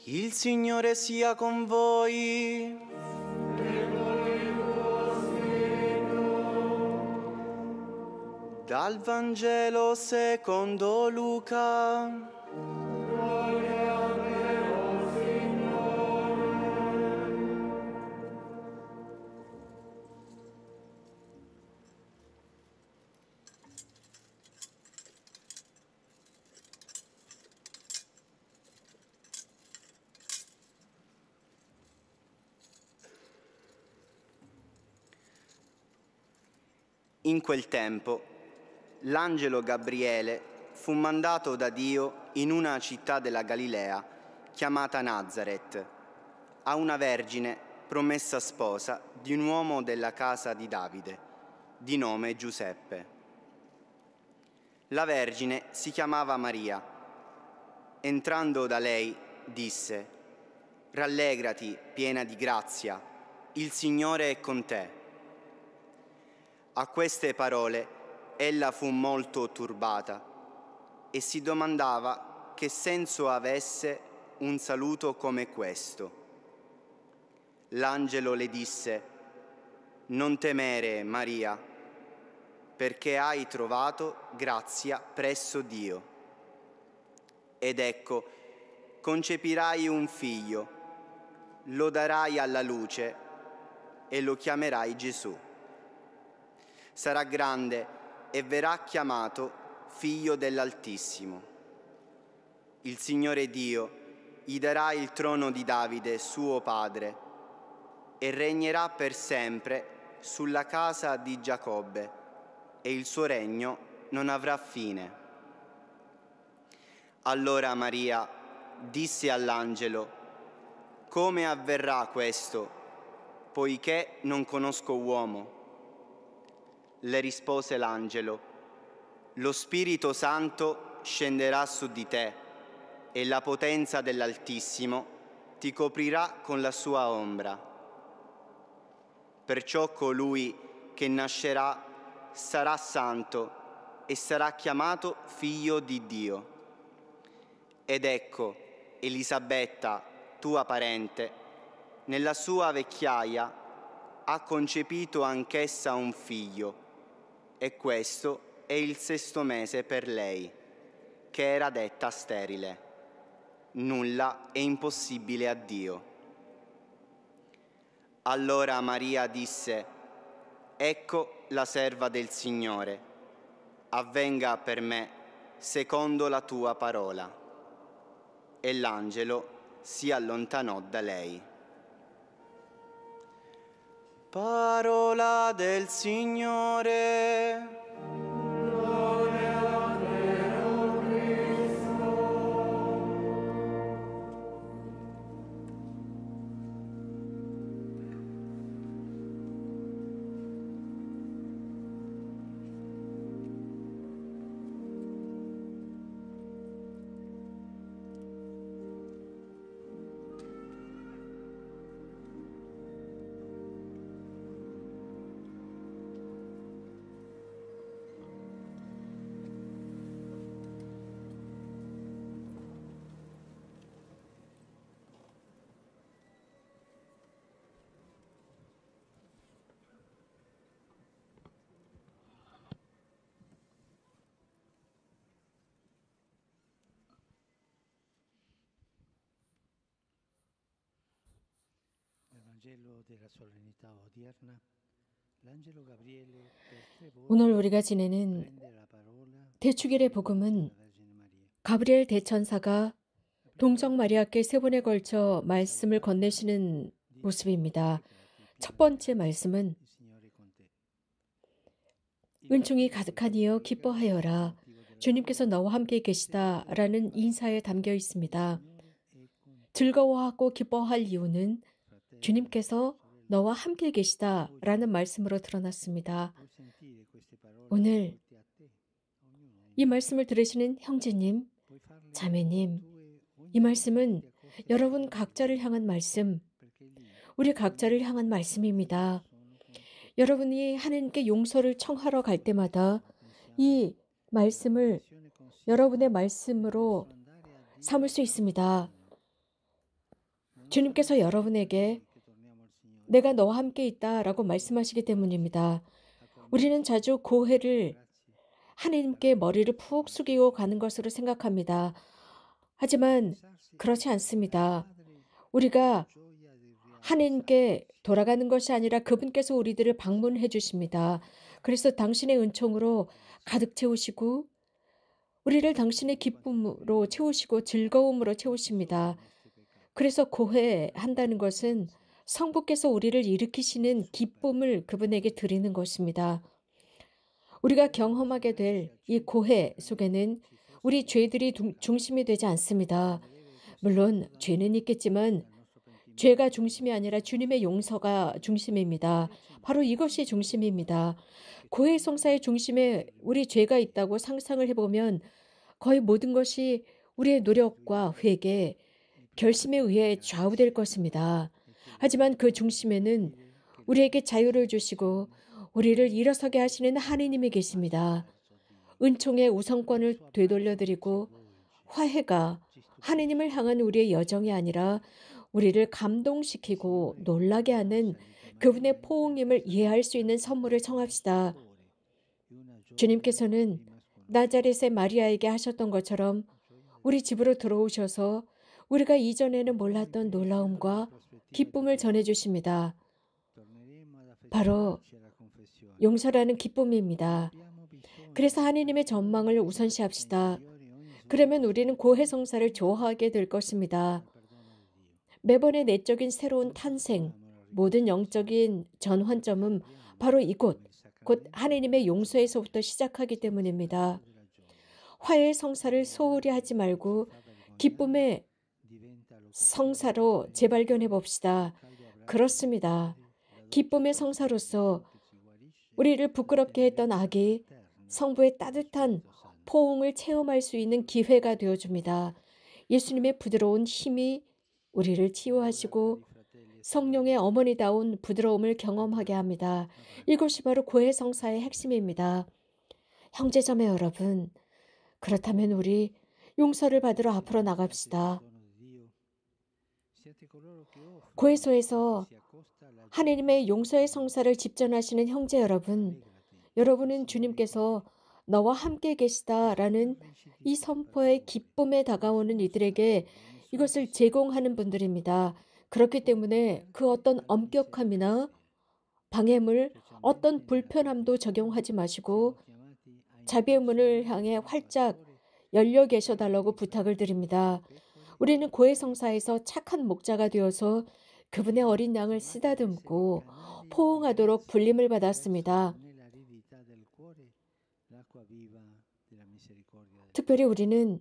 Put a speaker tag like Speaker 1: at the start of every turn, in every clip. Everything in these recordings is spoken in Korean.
Speaker 1: Il Signore sia con voi. Dal Vangelo secondo Luca. In quel tempo, l'angelo Gabriele fu mandato da Dio in una città della Galilea chiamata Nazaret, a una vergine promessa sposa di un uomo della casa di Davide, di nome Giuseppe. La vergine si chiamava Maria. Entrando da lei, disse: «Rallegrati, piena di grazia, il Signore è con te». A queste parole ella fu molto turbata e si domandava che senso avesse un saluto come questo. L'angelo le disse: «Non temere, Maria, perché hai trovato grazia presso Dio. Ed ecco, concepirai un figlio, lo darai alla luce e lo chiamerai Gesù. Sarà grande e verrà chiamato Figlio dell'Altissimo. Il Signore Dio gli darà il trono di Davide, suo padre, e regnerà per sempre sulla casa di Giacobbe, e il suo regno non avrà fine». Allora Maria disse all'angelo: «Come avverrà questo, poiché non conosco uomo?» Le rispose l'angelo: «Lo Spirito Santo scenderà su di te e la potenza dell'Altissimo ti coprirà con la sua ombra. Perciò colui che nascerà sarà santo e sarà chiamato Figlio di Dio. Ed ecco, Elisabetta, tua parente, nella sua vecchiaia ha concepito anch'essa un figlio, e questo è il 6° mese per lei, che era detta sterile. Nulla è impossibile a Dio». Allora Maria disse: «Ecco la serva del Signore, avvenga per me secondo la tua parola». E l'angelo si allontanò da lei. Parola del Signore.
Speaker 2: 오늘 우리가 지내는 대축일의 복음은 가브리엘 대천사가 동정 마리아께 3번에 걸쳐 말씀을 건네시는 모습입니다. 첫 번째 말씀은 은총이 가득한 이여 기뻐하여라, 주님께서 너와 함께 계시다 라는 인사에 담겨 있습니다. 즐거워하고 기뻐할 이유는 주님께서 너와 함께 계시다 라는 말씀으로 드러났습니다. 오늘 이 말씀을 들으시는 형제님, 자매님, 이 말씀은 여러분 각자를 향한 말씀, 우리 각자를 향한 말씀입니다. 여러분이 하나님께 용서를 청하러 갈 때마다 이 말씀을 여러분의 말씀으로 삼을 수 있습니다. 주님께서 여러분에게 내가 너와 함께 있다라고 말씀하시기 때문입니다. 우리는 자주 고해를 하나님께 머리를 푹 숙이고 가는 것으로 생각합니다. 하지만 그렇지 않습니다. 우리가 하나님께 돌아가는 것이 아니라 그분께서 우리들을 방문해 주십니다. 그래서 당신의 은총으로 가득 채우시고 우리를 당신의 기쁨으로 채우시고 즐거움으로 채우십니다. 그래서 고해한다는 것은 성부께서 우리를 일으키시는 기쁨을 그분에게 드리는 것입니다. 우리가 경험하게 될 이 고해 속에는 우리 죄들이 중심이 되지 않습니다. 물론 죄는 있겠지만 죄가 중심이 아니라 주님의 용서가 중심입니다. 바로 이것이 중심입니다. 고해 성사의 중심에 우리 죄가 있다고 상상을 해보면 거의 모든 것이 우리의 노력과 회개, 결심에 의해 좌우될 것입니다. 하지만 그 중심에는 우리에게 자유를 주시고 우리를 일어서게 하시는 하느님이 계십니다. 은총의 우선권을 되돌려드리고 화해가 하느님을 향한 우리의 여정이 아니라 우리를 감동시키고 놀라게 하는 그분의 포옹임을 이해할 수 있는 선물을 청합시다. 주님께서는 나자렛의 마리아에게 하셨던 것처럼 우리 집으로 들어오셔서 우리가 이전에는 몰랐던 놀라움과 기쁨을 전해주십니다. 바로 용서라는 기쁨입니다. 그래서 하느님의 전망을 우선시합시다. 그러면 우리는 고해성사를 좋아하게 될 것입니다. 매번의 내적인 새로운 탄생, 모든 영적인 전환점은 바로 이곳, 곧 하느님의 용서에서부터 시작하기 때문입니다. 화해의 성사를 소홀히 하지 말고 기쁨의 성사로 재발견해 봅시다. 그렇습니다. 기쁨의 성사로서 우리를 부끄럽게 했던 악이 성부의 따뜻한 포옹을 체험할 수 있는 기회가 되어줍니다. 예수님의 부드러운 힘이 우리를 치유하시고 성령의 어머니다운 부드러움을 경험하게 합니다. 이것이 바로 고해성사의 핵심입니다. 형제자매 여러분, 그렇다면 우리 용서를 받으러 앞으로 나갑시다. 고해소에서 하나님의 용서의 성사를 집전하시는 형제 여러분, 여러분은 주님께서 너와 함께 계시다라는 이 선포의 기쁨에 다가오는 이들에게 이것을 제공하는 분들입니다. 그렇기 때문에 그 어떤 엄격함이나 방해물, 어떤 불편함도 적용하지 마시고 자비의 문을 향해 활짝 열려 계셔달라고 부탁을 드립니다. 우리는 고해성사에서 착한 목자가 되어서 그분의 어린 양을 쓰다듬고 포옹하도록 불림을 받았습니다. 특별히 우리는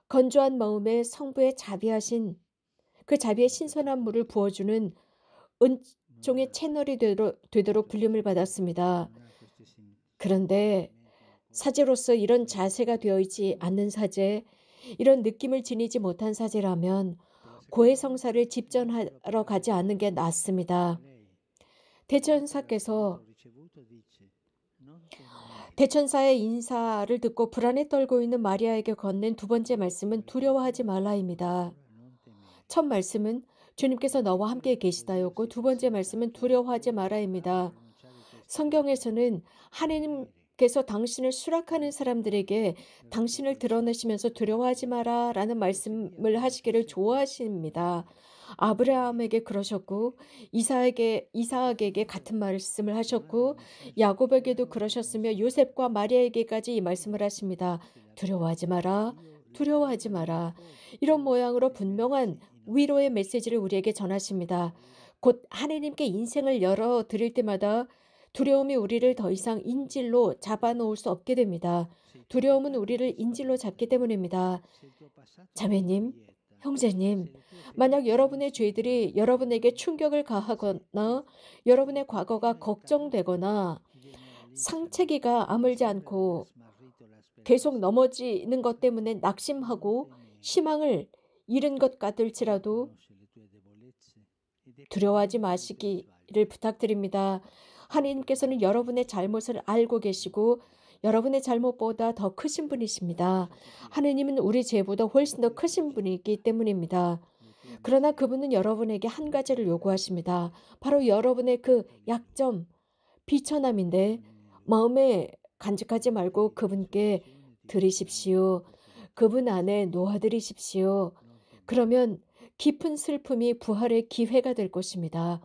Speaker 2: 건조한 마음에 성부의 자비하신 그 자비의 신선한 물을 부어주는 은총의 채널이 되도록 불림을 받았습니다. 그런데 사제로서 이런 자세가 되어 있지 않는 사제, 이런 느낌을 지니지 못한 사제라면 고해성사를 집전하러 가지 않는 게 낫습니다. 대천사의 인사를 듣고 불안에 떨고 있는 마리아에게 건넨 두 번째 말씀은 두려워하지 말라입니다. 첫 말씀은 주님께서 너와 함께 계시다였고 두 번째 말씀은 두려워하지 마라입니다. 성경에서는 하나님께서 당신을 수락하는 사람들에게 당신을 드러내시면서 두려워하지 마라 라는 말씀을 하시기를 좋아하십니다. 아브라함에게 그러셨고 이삭에게 같은 말씀을 하셨고 야곱에게도 그러셨으며 요셉과 마리아에게까지 이 말씀을 하십니다. 두려워하지 마라. 두려워하지 마라. 이런 모양으로 분명한 위로의 메시지를 우리에게 전하십니다. 곧 하나님께 인생을 열어드릴 때마다 두려움이 우리를 더 이상 인질로 잡아놓을 수 없게 됩니다. 두려움은 우리를 인질로 잡기 때문입니다. 자매님, 형제님, 만약 여러분의 죄들이 여러분에게 충격을 가하거나 여러분의 과거가 걱정되거나 상체기가 아물지 않고 계속 넘어지는 것 때문에 낙심하고 희망을 잃은 것 같을지라도 두려워하지 마시기를 부탁드립니다. 하나님께서는 여러분의 잘못을 알고 계시고 여러분의 잘못보다 더 크신 분이십니다. 하나님은 우리 죄보다 훨씬 더 크신 분이기 때문입니다. 그러나 그분은 여러분에게 한 가지를 요구하십니다. 바로 여러분의 그 약점, 비천함인데 마음에 간직하지 말고 그분께 드리십시오. 그분 안에 놓아드리십시오. 그러면 깊은 슬픔이 부활의 기회가 될 것입니다.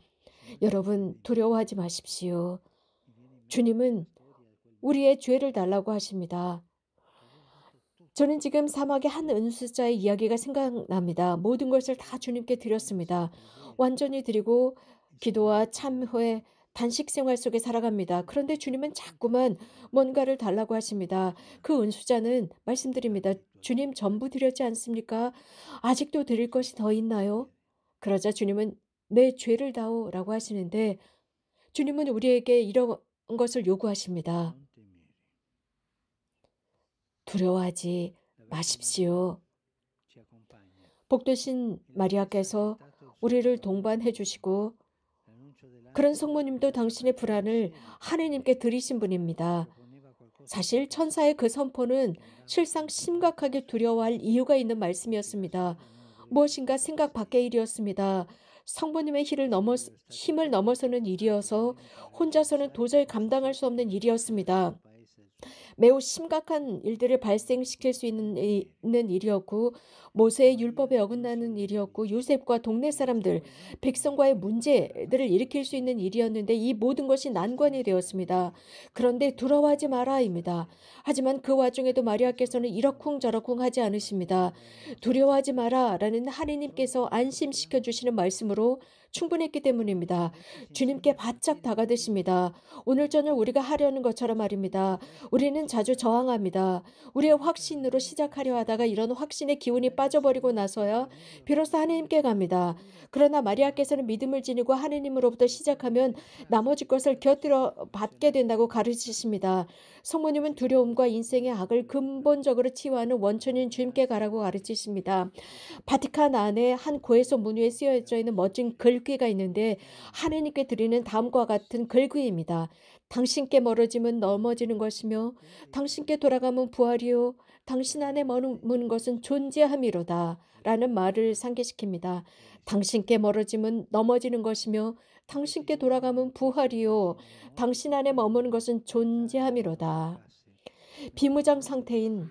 Speaker 2: 여러분 두려워하지 마십시오. 주님은 우리의 죄를 달라고 하십니다. 저는 지금 사막의 한 은수자의 이야기가 생각납니다. 모든 것을 다 주님께 드렸습니다. 완전히 드리고 기도와 참회, 단식 생활 속에 살아갑니다. 그런데 주님은 자꾸만 뭔가를 달라고 하십니다. 그 은수자는 말씀드립니다. 주님 전부 드렸지 않습니까? 아직도 드릴 것이 더 있나요? 그러자 주님은 내 죄를 다오라고 하시는데 주님은 우리에게 이런 것을 요구하십니다. 두려워하지 마십시오. 복되신 마리아께서 우리를 동반해 주시고 그런 성모님도 당신의 불안을 하느님께 드리신 분입니다. 사실 천사의 그 선포는 실상 심각하게 두려워할 이유가 있는 말씀이었습니다. 무엇인가 생각 밖의 일이었습니다. 성부님의 힘을 넘어서는 일이어서 혼자서는 도저히 감당할 수 없는 일이었습니다. 매우 심각한 일들을 발생시킬 수 있는 일이었고 모세의 율법에 어긋나는 일이었고 요셉과 동네 사람들, 백성과의 문제들을 일으킬 수 있는 일이었는데 이 모든 것이 난관이 되었습니다. 그런데 두려워하지 마라입니다. 하지만 그 와중에도 마리아께서는 이러쿵저러쿵 하지 않으십니다. 두려워하지 마라라는 하느님께서 안심시켜 주시는 말씀으로 충분했기 때문입니다. 주님께 바짝 다가드십니다. 오늘 저녁 우리가 하려는 것처럼 말입니다. 우리는 자주 저항합니다. 우리의 확신으로 시작하려 하다가 이런 확신의 기운이 빠져버리고 나서야 비로소 하느님께 갑니다. 그러나 마리아께서는 믿음을 지니고 하느님으로부터 시작하면 나머지 것을 곁들여 받게 된다고 가르치십니다. 성모님은 두려움과 인생의 악을 근본적으로 치유하는 원천인 주님께 가라고 가르치십니다. 바티칸 안에 한 고해소 문 위에 쓰여져 있는 멋진 글귀가 있는데 하느님께 드리는 다음과 같은 글귀입니다. 당신께 멀어지면 넘어지는 것이며 당신께 돌아가면 부활이요 당신 안에 머무는 것은 존재함이로다 라는 말을 상기시킵니다. 당신께 멀어지면 넘어지는 것이며 당신께 돌아가면 부활이요 당신 안에 머무는 것은 존재함이로다. 비무장 상태인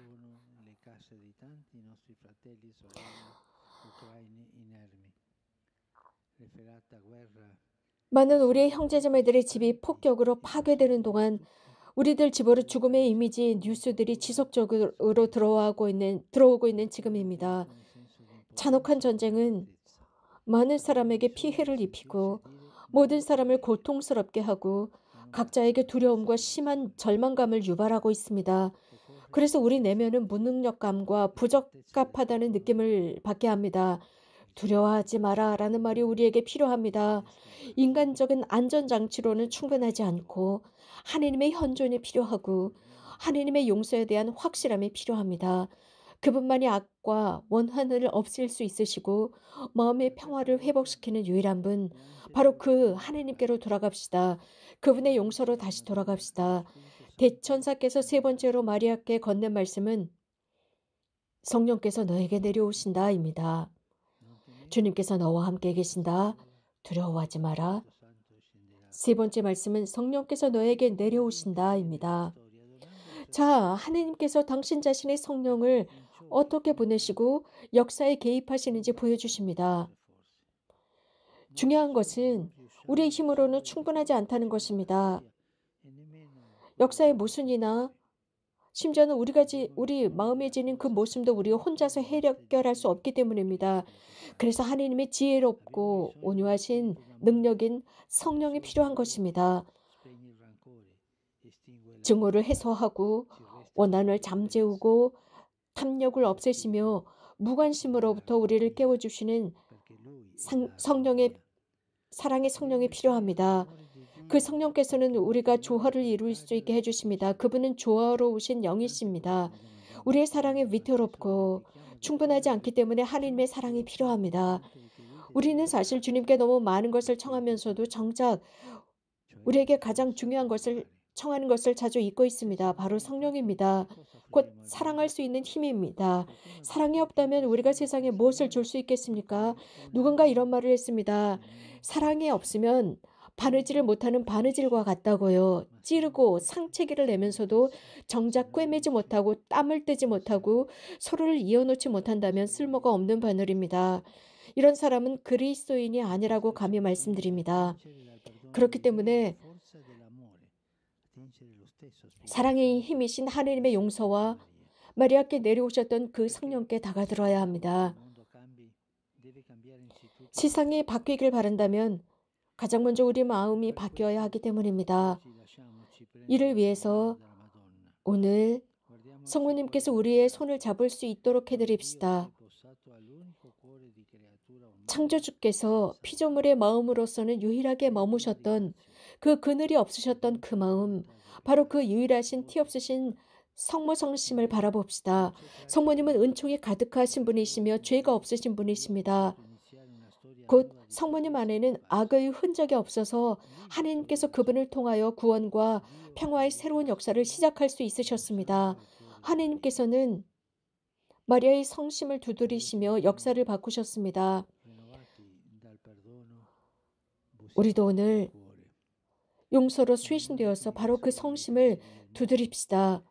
Speaker 2: 많은 우리의 형제자매들의 집이 폭격으로 파괴되는 동안 우리들 집으로 죽음의 이미지 뉴스들이 지속적으로 들어오고 있는 지금입니다. 잔혹한 전쟁은 많은 사람에게 피해를 입히고 모든 사람을 고통스럽게 하고 각자에게 두려움과 심한 절망감을 유발하고 있습니다. 그래서 우리 내면은 무능력감과 부적합하다는 느낌을 받게 합니다. 두려워하지 마라 라는 말이 우리에게 필요합니다. 인간적인 안전장치로는 충분하지 않고 하느님의 현존이 필요하고 하느님의 용서에 대한 확실함이 필요합니다. 그분만이 악과 원한을 없앨 수 있으시고 마음의 평화를 회복시키는 유일한 분, 바로 그 하느님께로 돌아갑시다. 그분의 용서로 다시 돌아갑시다. 대천사께서 세 번째로 마리아께 건넨 말씀은 성령께서 너에게 내려오신다입니다. 주님께서 너와 함께 계신다. 두려워하지 마라. 세 번째 말씀은 성령께서 너에게 내려오신다입니다. 자, 하느님께서 당신 자신의 성령을 어떻게 보내시고 역사에 개입하시는지 보여주십니다. 중요한 것은 우리의 힘으로는 충분하지 않다는 것입니다. 역사의 모순이나 심지어는 우리 마음에 지닌 그 모습도 우리가 혼자서 해결할 수 없기 때문입니다. 그래서 하느님의 지혜롭고 온유하신 능력인 성령이 필요한 것입니다. 증오를 해소하고 원한을 잠재우고 탐욕을 없애시며 무관심으로부터 우리를 깨워주시는 사랑의 성령이 필요합니다. 그 성령께서는 우리가 조화를 이룰 수 있게 해주십니다. 그분은 조화로우신 영이십니다. 우리의 사랑이 위태롭고 충분하지 않기 때문에 하느님의 사랑이 필요합니다. 우리는 사실 주님께 너무 많은 것을 청하면서도 정작 우리에게 가장 중요한 것을 청하는 것을 자주 잊고 있습니다. 바로 성령입니다. 곧 사랑할 수 있는 힘입니다. 사랑이 없다면 우리가 세상에 무엇을 줄 수 있겠습니까? 누군가 이런 말을 했습니다. 사랑이 없으면 바느질을 못하는 바느질과 같다고요. 찌르고 상체기를 내면서도 정작 꿰매지 못하고 땀을 떼지 못하고 서로를 이어놓지 못한다면 쓸모가 없는 바늘입니다. 이런 사람은 그리스도인이 아니라고 감히 말씀드립니다. 그렇기 때문에 사랑의 힘이신 하나님의 용서와 마리아께 내려오셨던 그 성령께 다가들어야 합니다. 세상이 바뀌길 바란다면 가장 먼저 우리 마음이 바뀌어야 하기 때문입니다. 이를 위해서 오늘 성모님께서 우리의 손을 잡을 수 있도록 해드립시다. 창조주께서 피조물의 마음으로서는 유일하게 머무셨던 그 그늘이 없으셨던 그 마음, 바로 그 유일하신 티 없으신 성모 성심을 바라봅시다. 성모님은 은총이 가득하신 분이시며 죄가 없으신 분이십니다. 곧 성모님 안에는 악의 흔적이 없어서 하나님께서 그분을 통하여 구원과 평화의 새로운 역사를 시작할 수 있으셨습니다. 하나님께서는 마리아의 성심을 두드리시며 역사를 바꾸셨습니다. 우리도 오늘 용서로 쇄신되어서 바로 그 성심을 두드립시다.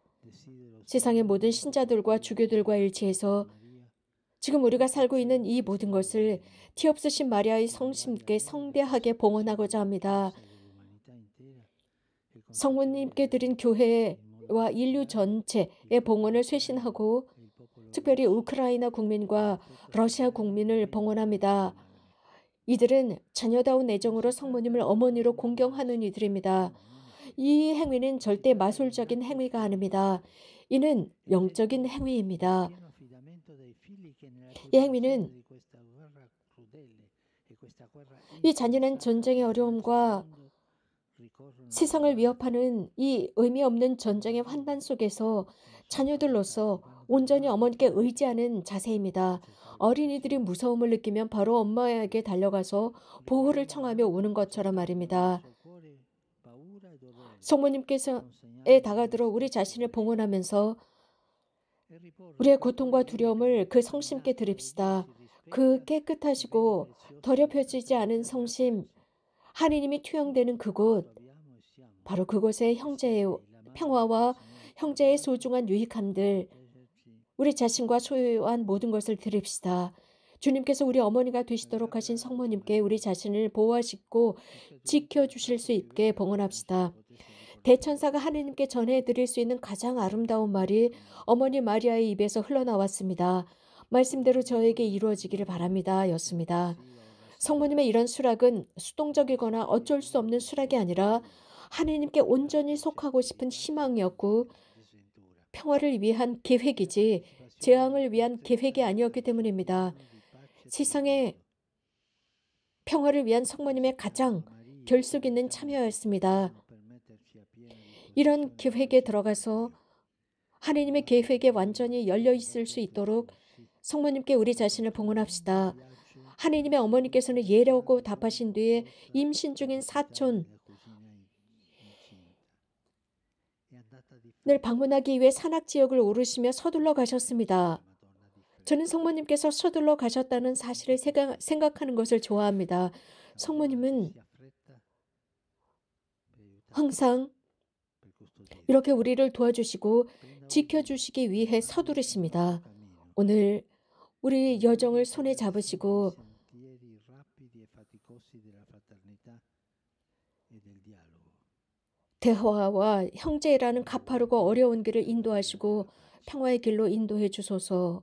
Speaker 2: 세상의 모든 신자들과 주교들과 일치해서 지금 우리가 살고 있는 이 모든 것을 티 없으신 마리아의 성심께 성대하게 봉헌하고자 합니다. 성모님께 드린 교회와 인류 전체의 봉헌을 쇄신하고 특별히 우크라이나 국민과 러시아 국민을 봉헌합니다. 이들은 자녀다운 애정으로 성모님을 어머니로 공경하는 이들입니다. 이 행위는 절대 마술적인 행위가 아닙니다. 이는 영적인 행위입니다. 이 행위는 이 잔인한 전쟁의 어려움과 세상을 위협하는 이 의미 없는 전쟁의 환난 속에서 자녀들로서 온전히 어머니께 의지하는 자세입니다. 어린이들이 무서움을 느끼면 바로 엄마에게 달려가서 보호를 청하며 우는 것처럼 말입니다. 성모님께서에 다가들어 우리 자신을 봉헌하면서 우리의 고통과 두려움을 그 성심께 드립시다. 그 깨끗하시고 더럽혀지지 않은 성심, 하느님이 투영되는 그곳, 바로 그곳에 형제의 평화와 형제의 소중한 유익함들, 우리 자신과 소유한 모든 것을 드립시다. 주님께서 우리 어머니가 되시도록 하신 성모님께 우리 자신을 보호하시고 지켜주실 수 있게 봉헌합시다. 대천사가 하느님께 전해드릴 수 있는 가장 아름다운 말이 어머니 마리아의 입에서 흘러나왔습니다. 말씀대로 저에게 이루어지기를 바랍니다. 였습니다. 성모님의 이런 수락은 수동적이거나 어쩔 수 없는 수락이 아니라 하느님께 온전히 속하고 싶은 희망이었고 평화를 위한 계획이지 재앙을 위한 계획이 아니었기 때문입니다. 세상의 평화를 위한 성모님의 가장 결속 있는 참여였습니다. 이런 계획에 들어가서 하느님의 계획에 완전히 열려 있을 수 있도록 성모님께 우리 자신을 봉헌합시다. 하느님의 어머니께서는 예라고 답하신 뒤에 임신 중인 사촌을 방문하기 위해 산악지역을 오르시며 서둘러 가셨습니다. 저는 성모님께서 서둘러 가셨다는 사실을 생각하는 것을 좋아합니다. 성모님은 항상 이렇게 우리를 도와주시고 지켜주시기 위해 서두르십니다. 오늘 우리 여정을 손에 잡으시고 대화와 형제라는 가파르고 어려운 길을 인도하시고 평화의 길로 인도해 주소서.